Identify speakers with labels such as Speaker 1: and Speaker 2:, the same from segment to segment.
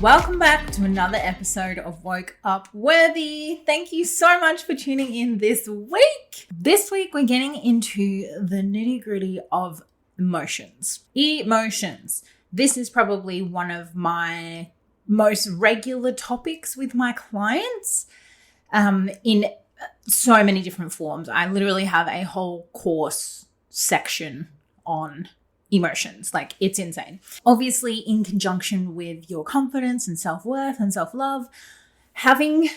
Speaker 1: Welcome back to another episode of Woke Up Worthy. Thank you so much for tuning in this week. This week, we're getting into the nitty-gritty of emotions. Emotions. This is probably one of my most regular topics with my clients in so many different forms. I literally have a whole course section on emotions. Like, it's insane. Obviously, in conjunction with your confidence and self-worth and self-love, having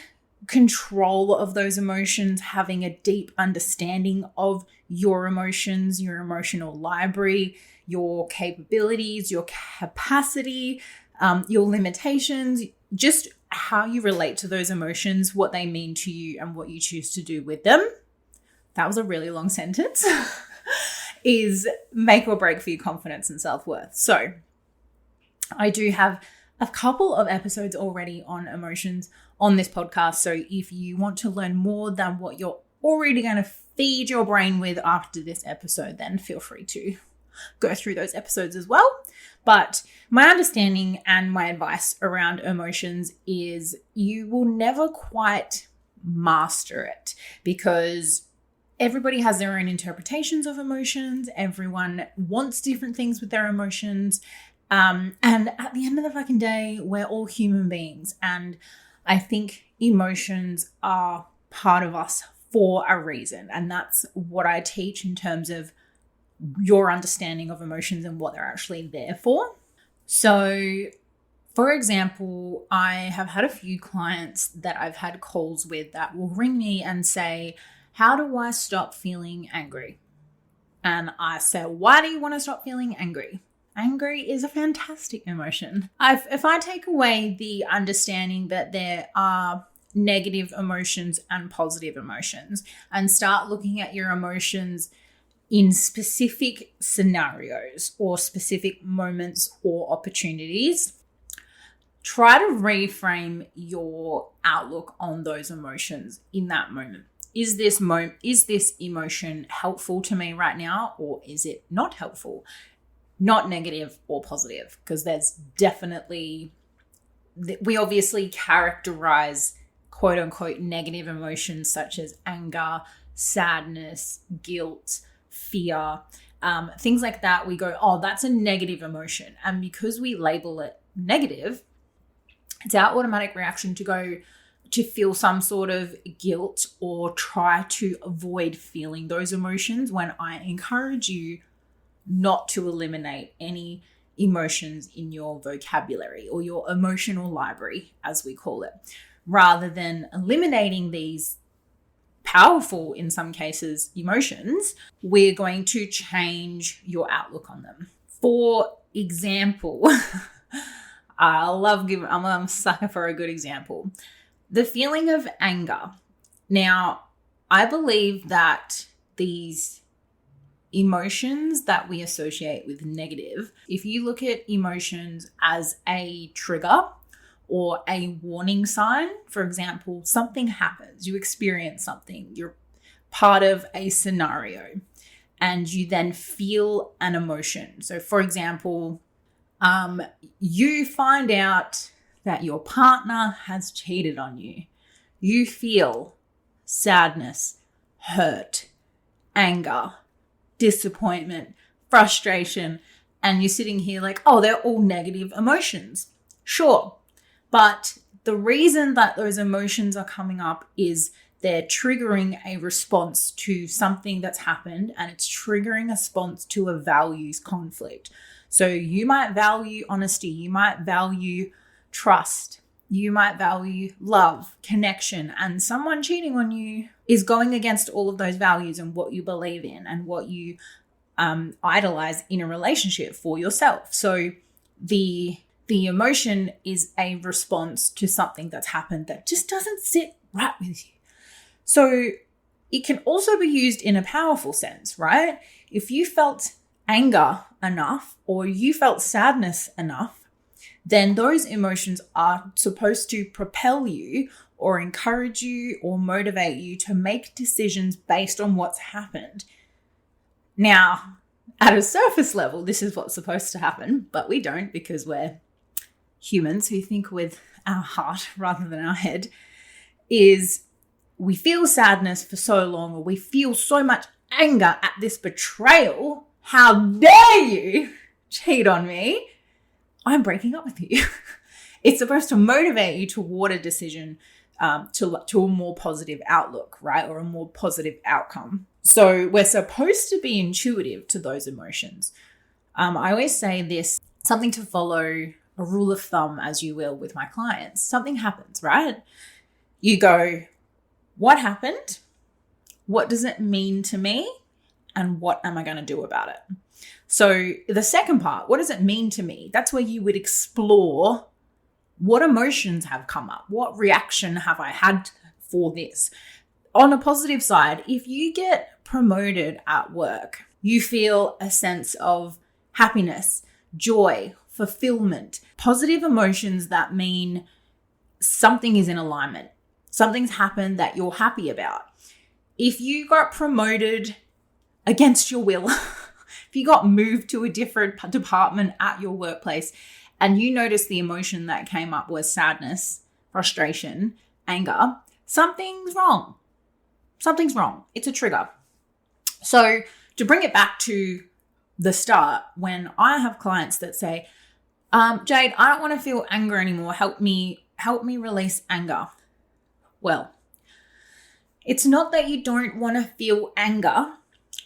Speaker 1: control of those emotions, having a deep understanding of your emotions, your emotional library, your capabilities, your capacity, your limitations, just how you relate to those emotions, what they mean to you, and what you choose to do with them. That was a really long sentence. Is make or break for your confidence and self-worth. So I do have a couple of episodes already on emotions on this podcast. So if you want to learn more than what you're already going to feed your brain with after this episode, then feel free to go through those episodes as well. But my understanding and my advice around emotions is you will never quite master it, because everybody has their own interpretations of emotions. Everyone wants different things with their emotions. And at the end of the fucking day, we're all human beings. And I think emotions are part of us for a reason. And that's what I teach in terms of your understanding of emotions and what they're actually there for. So, for example, I have had a few clients that I've had calls with that will ring me and say, how do I stop feeling angry? And I say, why do you want to stop feeling angry? Angry is a fantastic emotion. If I take away the understanding that there are negative emotions and positive emotions and start looking at your emotions in specific scenarios or specific moments or opportunities, try to reframe your outlook on those emotions in that moment. Is this emotion helpful to me right now, or is it not helpful? Not negative or positive, because there's definitely, we obviously characterize quote unquote negative emotions such as anger, sadness, guilt, fear, things like that. We go, oh, that's a negative emotion. And because we label it negative, it's our automatic reaction to go to feel some sort of guilt or try to avoid feeling those emotions, when I encourage you not to eliminate any emotions in your vocabulary or your emotional library, as we call it. Rather than eliminating these powerful, in some cases, emotions, we're going to change your outlook on them. For example, I'm a sucker for a good example. The feeling of anger. Now, I believe that these emotions that we associate with negative, if you look at emotions as a trigger or a warning sign, for example, something happens, you experience something, you're part of a scenario, and you then feel an emotion. So, for example, you find out that your partner has cheated on you. You feel sadness, hurt, anger, disappointment, frustration, and you're sitting here like, oh, they're all negative emotions. Sure, but the reason that those emotions are coming up is they're triggering a response to something that's happened, and it's triggering a response to a values conflict. So you might value honesty, you might value trust, you might value love, connection, and someone cheating on you is going against all of those values and what you believe in and what you idolize in a relationship for yourself. So the emotion is a response to something that's happened that just doesn't sit right with you. So it can also be used in a powerful sense, right? If you felt anger enough or you felt sadness enough, then those emotions are supposed to propel you or encourage you or motivate you to make decisions based on what's happened. Now, at a surface level, this is what's supposed to happen, but we don't, because we're humans who think with our heart rather than our head is we feel sadness for so long, or we feel so much anger at this betrayal. How dare you cheat on me? I'm breaking up with you. It's supposed to motivate you toward a decision, to a more positive outlook, right? Or a more positive outcome. So we're supposed to be intuitive to those emotions. I always say this, something to follow, a rule of thumb, as you will, with my clients. Something happens, right? You go, what happened? What does it mean to me? And what am I going to do about it? So the second part, what does it mean to me? That's where you would explore what emotions have come up. What reaction have I had for this? On a positive side, if you get promoted at work, you feel a sense of happiness, joy, fulfillment, positive emotions that mean something is in alignment. Something's happened that you're happy about. If you got promoted against your will, if you got moved to a different department at your workplace and you notice the emotion that came up was sadness, frustration, anger, something's wrong. Something's wrong. It's a trigger. So to bring it back to the start, when I have clients that say, Jade, I don't want to feel anger anymore. Help me release anger. Well, it's not that you don't want to feel anger.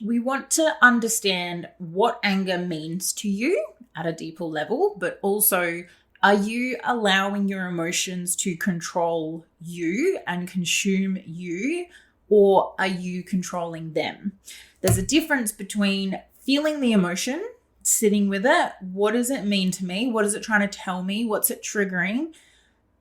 Speaker 1: We want to understand what anger means to you at a deeper level, but also, are you allowing your emotions to control you and consume you, or are you controlling them? There's a difference between feeling the emotion, sitting with it. What does it mean to me? What is it trying to tell me? What's it triggering?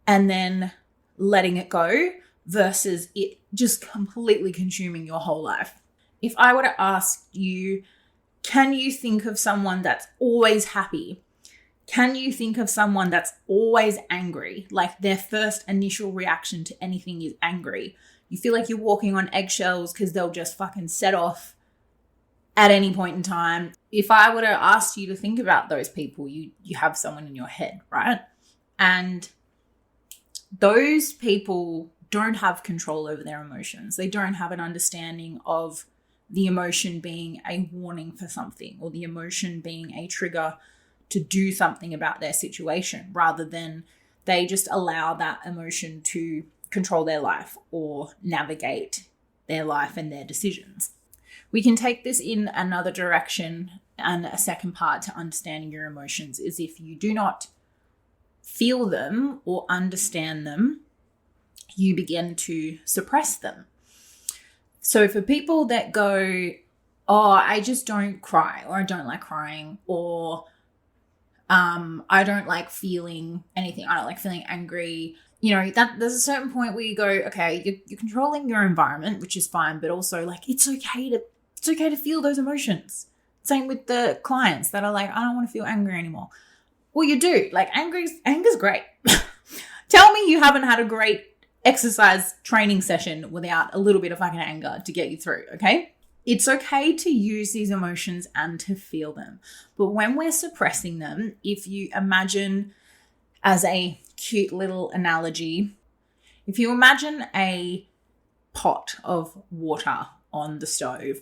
Speaker 1: And then letting it go versus it just completely consuming your whole life. If I were to ask you, can you think of someone that's always happy? Can you think of someone that's always angry? Like their first initial reaction to anything is angry. You feel like you're walking on eggshells because they'll just fucking set off at any point in time. If I were to ask you to think about those people, you have someone in your head, right? And those people don't have control over their emotions. They don't have an understanding of the emotion being a warning for something, or the emotion being a trigger to do something about their situation, rather than they just allow that emotion to control their life or navigate their life and their decisions. We can take this in another direction, and a second part to understanding your emotions is if you do not feel them or understand them, you begin to suppress them. So for people that go, oh, I just don't cry, or I don't like crying, or I don't like feeling anything, I don't like feeling angry, that there's a certain point where you go, okay, you're controlling your environment, which is fine, but also like it's okay to feel those emotions. Same with the clients that are like, I don't want to feel angry anymore. Well, you do. Like anger's great. Tell me you haven't had a great exercise training session without a little bit of fucking anger to get you through, okay? It's okay to use these emotions and to feel them. But when we're suppressing them, if you imagine, as a cute little analogy, if you imagine a pot of water on the stove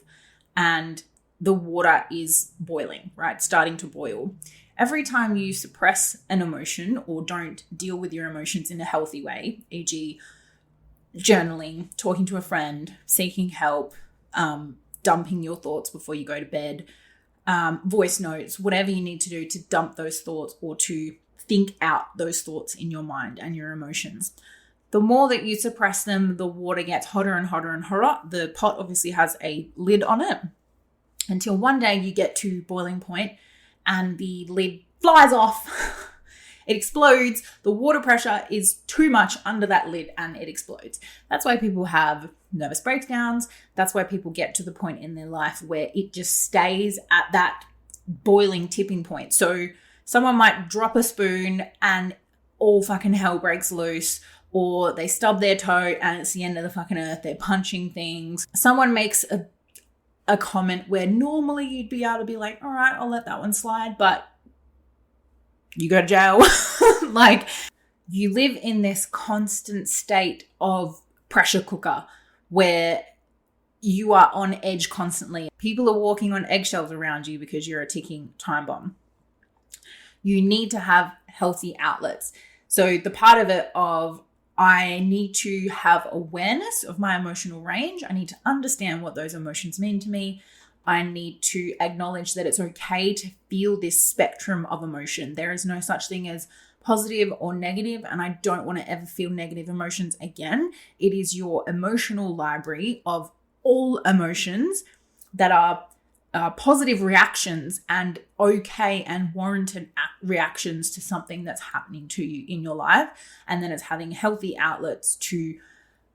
Speaker 1: and the water is boiling, right? Starting to boil. Every time you suppress an emotion or don't deal with your emotions in a healthy way, e.g. journaling, talking to a friend, seeking help, dumping your thoughts before you go to bed, voice notes, whatever you need to do to dump those thoughts or to think out those thoughts in your mind and your emotions. The more that you suppress them, the water gets hotter and hotter and hotter. The pot obviously has a lid on it until one day you get to boiling point and the lid flies off. It explodes. The water pressure is too much under that lid and it explodes. That's why people have nervous breakdowns. That's why people get to the point in their life where it just stays at that boiling tipping point. So someone might drop a spoon and all fucking hell breaks loose, or they stub their toe and it's the end of the fucking earth. They're punching things. Someone makes a comment where normally you'd be able to be like, all right, I'll let that one slide, but you go to jail. Like, you live in this constant state of pressure cooker where you are on edge constantly. People are walking on eggshells around you because you're a ticking time bomb. You need to have healthy outlets. So the part of it of I need to have awareness of my emotional range. I need to understand what those emotions mean to me. I need to acknowledge that it's okay to feel this spectrum of emotion. There is no such thing as positive or negative, and I don't want to ever feel negative emotions again. It is your emotional library of all emotions that are positive reactions and okay and warranted reactions to something that's happening to you in your life. And then it's having healthy outlets to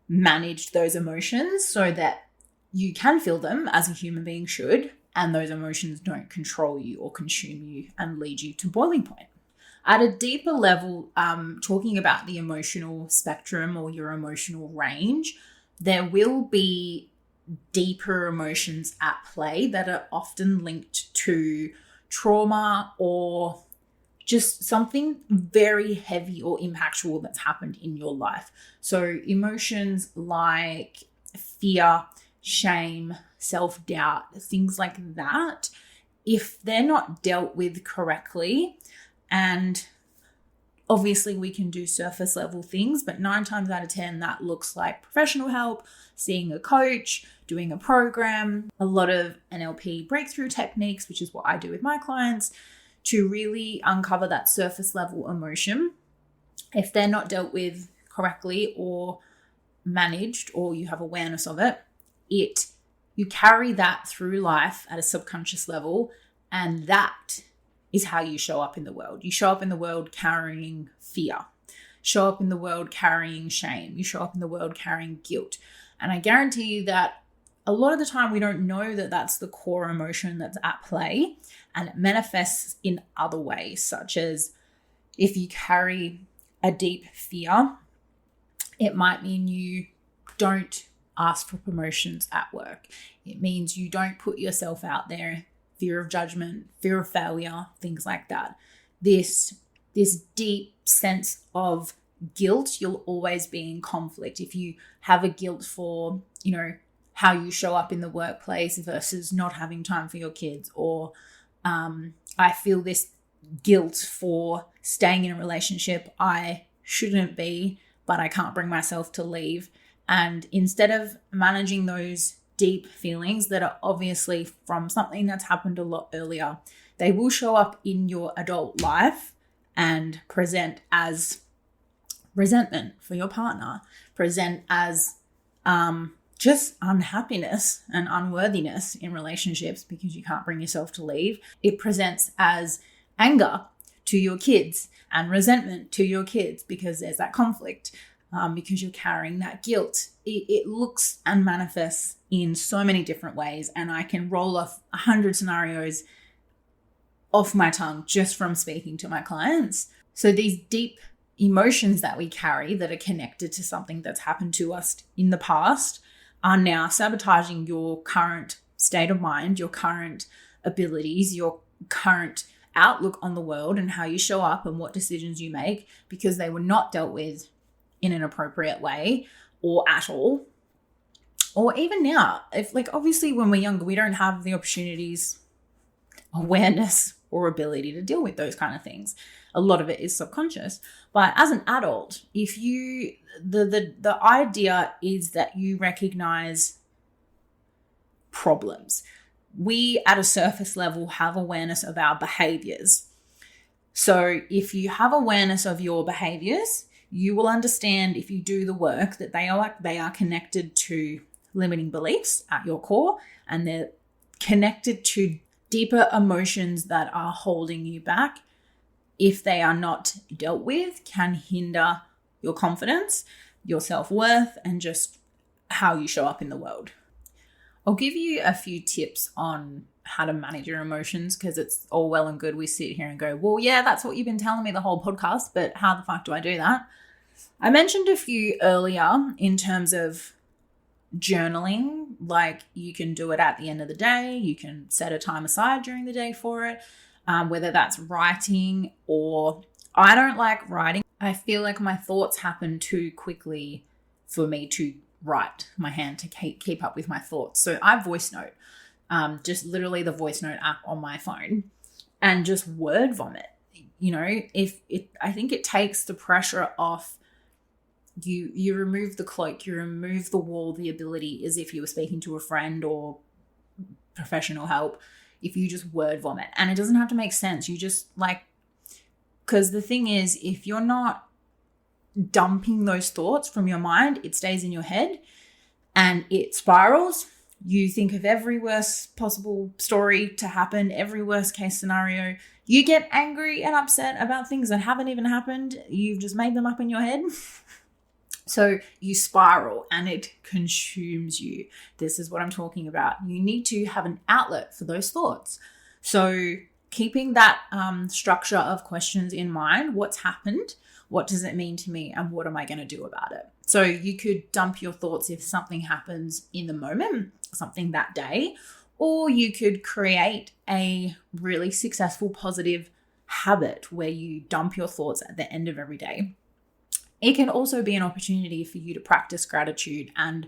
Speaker 1: manage those emotions so that you can feel them as a human being should, and those emotions don't control you or consume you and lead you to boiling point. At a deeper level, talking about the emotional spectrum or your emotional range, there will be deeper emotions at play that are often linked to trauma or just something very heavy or impactful that's happened in your life. So emotions like fear, shame, self-doubt, things like that, if they're not dealt with correctly, and obviously we can do surface level things, but 9 times out of 10, that looks like professional help, seeing a coach, doing a program, a lot of NLP breakthrough techniques, which is what I do with my clients, to really uncover that surface level emotion. If they're not dealt with correctly or managed, or you have awareness of it, you carry that through life at a subconscious level, and that is how you show up in the world. You show up in the world carrying fear, show up in the world carrying shame, you show up in the world carrying guilt. And I guarantee you that a lot of the time we don't know that that's the core emotion that's at play, and it manifests in other ways, such as if you carry a deep fear, it might mean you don't ask for promotions at work. It means you don't put yourself out there. Fear of judgment, fear of failure, things like that. This deep sense of guilt, you'll always be in conflict. If you have a guilt for, how you show up in the workplace versus not having time for your kids, or I feel this guilt for staying in a relationship I shouldn't be, but I can't bring myself to leave. And instead of managing those deep feelings that are obviously from something that's happened a lot earlier, they will show up in your adult life and present as resentment for your partner, present as just unhappiness and unworthiness in relationships because you can't bring yourself to leave. It presents as anger to your kids and resentment to your kids because there's that conflict. Because you're carrying that guilt. It looks and manifests in so many different ways, and I can roll off 100 scenarios off my tongue just from speaking to my clients. So these deep emotions that we carry that are connected to something that's happened to us in the past are now sabotaging your current state of mind, your current abilities, your current outlook on the world and how you show up and what decisions you make, because they were not dealt with in an appropriate way or at all. Or even now, if obviously when we're younger, we don't have the opportunities, awareness, or ability to deal with those kind of things. A lot of it is subconscious. But as an adult, if you, the idea is that you recognize problems. We at a surface level have awareness of our behaviors. So if you have awareness of your behaviors, you will understand, if you do the work, that they are connected to limiting beliefs at your core, and they're connected to deeper emotions that are holding you back. If they are not dealt with, can hinder your confidence, your self-worth, and just how you show up in the world. I'll give you a few tips on how to manage your emotions, because it's all well and good we sit here and go, well, yeah, that's what you've been telling me the whole podcast, but how the fuck do I do that? I mentioned a few earlier in terms of journaling, like you can do it at the end of the day, you can set a time aside during the day for it, whether that's writing or I don't like writing. I feel like my thoughts happen too quickly for me to write my hand to keep up with my thoughts. So I voice note, just literally the voice note app on my phone, and just word vomit. You know, I think it takes the pressure off. You remove the cloak, you remove the wall, the ability, as if you were speaking to a friend or professional help, if you just word vomit. And it doesn't have to make sense. You just like, because the thing is, if you're not dumping those thoughts from your mind, it stays in your head and it spirals. You think of every worst possible story to happen, every worst case scenario. You get angry and upset about things that haven't even happened. You've just made them up in your head. So you spiral and it consumes you. This is what I'm talking about. You need to have an outlet for those thoughts. So keeping that structure of questions in mind, what's happened, what does it mean to me, and what am I going to do about it? So you could dump your thoughts if something happens in the moment, something that day, or you could create a really successful, positive habit where you dump your thoughts at the end of every day. It can also be an opportunity for you to practice gratitude and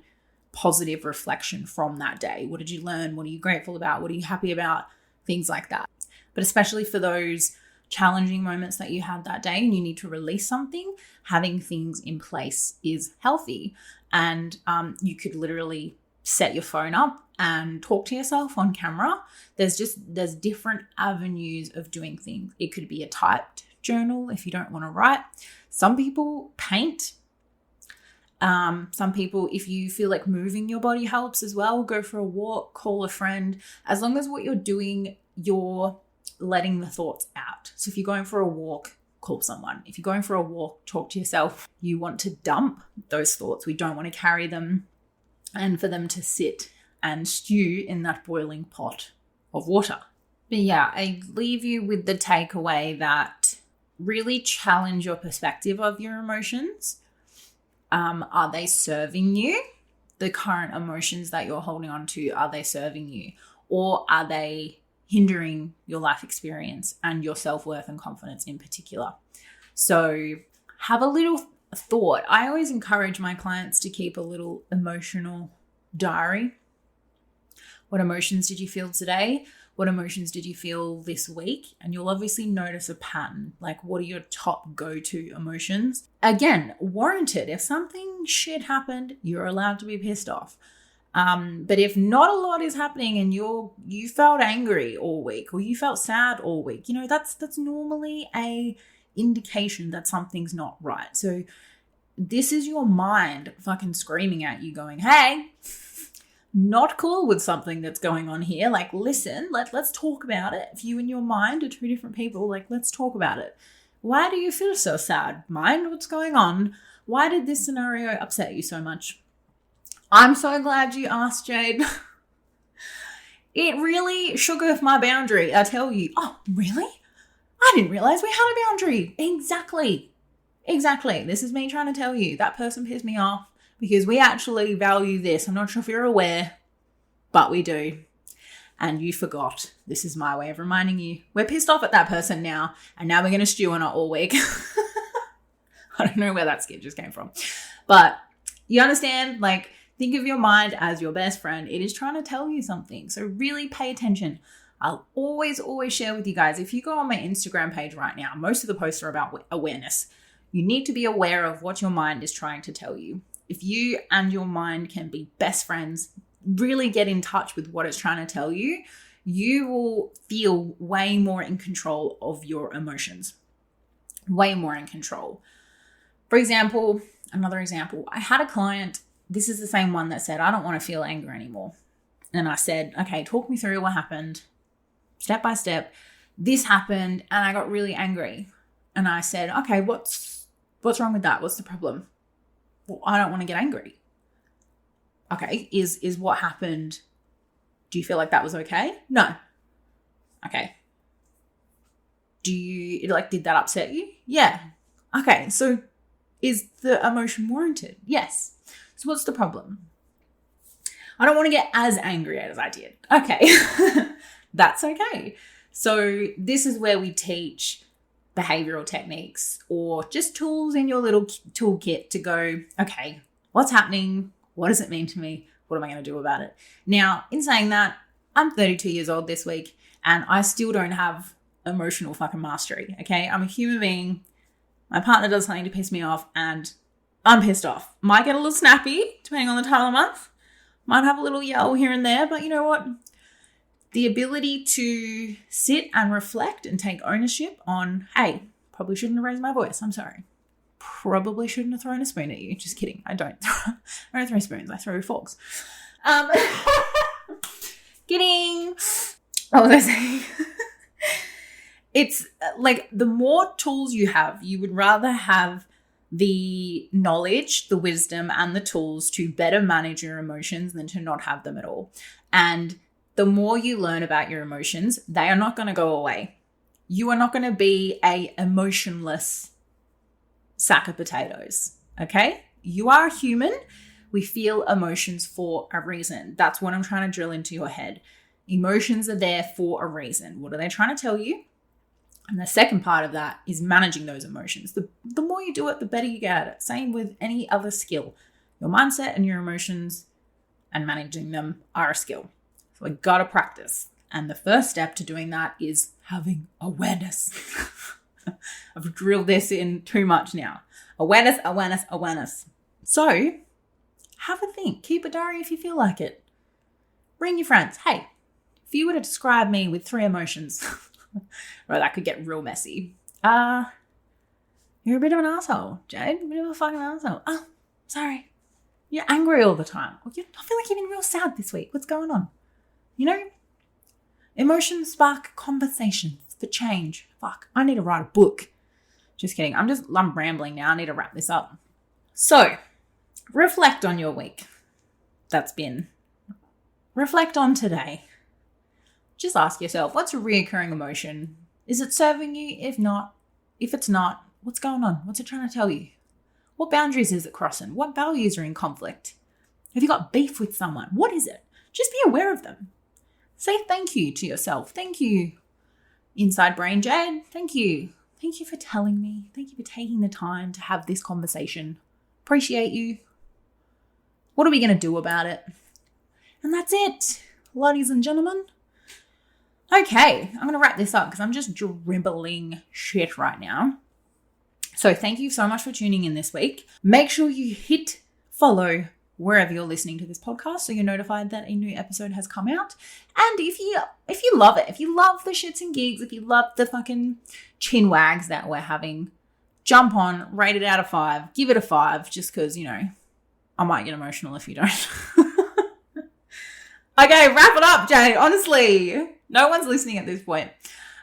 Speaker 1: positive reflection from that day. What did you learn? What are you grateful about? What are you happy about? Things like that. But especially for those challenging moments that you had that day and you need to release something, having things in place is healthy. And you could literally set your phone up and talk to yourself on camera. There's different avenues of doing things. It could be a typed journal if you don't want to write. Some people paint. Some people, if you feel like moving your body helps as well, go for a walk, call a friend. As long as what you're doing, you're letting the thoughts out. So if you're going for a walk, call someone. If you're going for a walk, talk to yourself. You want to dump those thoughts. We don't want to carry them and for them to sit and stew in that boiling pot of water. But yeah, I leave you with the takeaway that really challenge your perspective of your emotions. Are they serving you? The current emotions that you're holding on to, are they serving you? Or are they hindering your life experience and your self-worth and confidence in particular? So have a little thought. I always encourage my clients to keep a little emotional diary. What emotions did you feel today? What emotions did you feel this week? And you'll obviously notice a pattern. Like, what are your top go-to emotions? Again, warranted. If something shit happened, you're allowed to be pissed off. But if not a lot is happening and you felt angry all week or you felt sad all week, that's normally a indication that something's not right. So this is your mind fucking screaming at you going, hey, not cool with something that's going on here. Like, listen, let's talk about it. If you and your mind are two different people, like, let's talk about it. Why do you feel so sad? Mind, what's going on? Why did this scenario upset you so much? I'm so glad you asked, Jade. It really shook off my boundary. I tell you, oh, really? I didn't realize we had a boundary. Exactly. This is me trying to tell you that person pissed me off because we actually value this. I'm not sure if you're aware, but we do. And you forgot. This is my way of reminding you. We're pissed off at that person now, and now we're going to stew on it all week. I don't know where that skit just came from. But you understand, like, think of your mind as your best friend. It is trying to tell you something. So really pay attention. I'll always share with you guys. If you go on my Instagram page right now, most of the posts are about awareness. You need to be aware of what your mind is trying to tell you. If you and your mind can be best friends, really get in touch with what it's trying to tell you, you will feel way more in control of your emotions. Way more in control. For example, another example, I had a client, this is the same one that said, I don't want to feel anger anymore. And I said, okay, talk me through what happened. Step by step, this happened and I got really angry. And I said, okay, what's wrong with that? What's the problem? Well, I don't want to get angry. Okay, is what happened, do you feel like that was okay? No. Okay. Did that upset you? Yeah. Okay, so is the emotion warranted? Yes. So what's the problem? I don't want to get as angry as I did. Okay. That's okay. So this is where we teach behavioral techniques or just tools in your little toolkit to go, okay, what's happening? What does it mean to me? What am I going to do about it? Now, in saying that, I'm 32 years old this week and I still don't have emotional fucking mastery, okay? I'm a human being. My partner does something to piss me off and I'm pissed off. Might get a little snappy, depending on the time of the month. Might have a little yell here and there, but you know what? The ability to sit and reflect and take ownership on, hey, probably shouldn't have raised my voice. I'm sorry. Probably shouldn't have thrown a spoon at you. Just kidding. I don't throw spoons. I throw forks. Kidding. What was I saying? It's like the more tools you have, you would rather have the knowledge, the wisdom, and the tools to better manage your emotions than to not have them at all. And the more you learn about your emotions, they are not going to go away. You are not going to be a emotionless sack of potatoes, okay? You are human. We feel emotions for a reason. That's what I'm trying to drill into your head. Emotions are there for a reason. What are they trying to tell you? And the second part of that is managing those emotions. The more you do it, the better you get at it. Same with any other skill. Your mindset and your emotions and managing them are a skill. So we got to practice. And the first step to doing that is having awareness. I've drilled this in too much now. Awareness, awareness, awareness. So have a think. Keep a diary if you feel like it. Bring your friends. Hey, if you were to describe me with 3 emotions, well, that could get real messy. You're a bit of an asshole, Jade. A bit of a fucking asshole. Oh, sorry. You're angry all the time. I feel like you've been real sad this week. What's going on? You know, emotions spark conversations for change. Fuck, I need to write a book. Just kidding. I'm rambling now. I need to wrap this up. So, reflect on your week. That's been. Reflect on today. Just ask yourself, what's a reoccurring emotion? Is it serving you? If it's not, what's going on? What's it trying to tell you? What boundaries is it crossing? What values are in conflict? Have you got beef with someone? What is it? Just be aware of them. Say thank you to yourself. Thank you, Inside Brain Jade. Thank you. Thank you for telling me. Thank you for taking the time to have this conversation. Appreciate you. What are we going to do about it? And that's it, ladies and gentlemen. Okay, I'm going to wrap this up because I'm just dribbling shit right now. So thank you so much for tuning in this week. Make sure you hit follow wherever you're listening to this podcast so you're notified that a new episode has come out. And if you love it, if you love the shits and gigs, if you love the fucking chin wags that we're having, jump on, rate it out of 5, give it a 5 just because, you know, I might get emotional if you don't. Okay, wrap it up, Jade. Honestly, no one's listening at this point.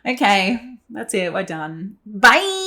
Speaker 1: Okay, that's it. We're done. Bye.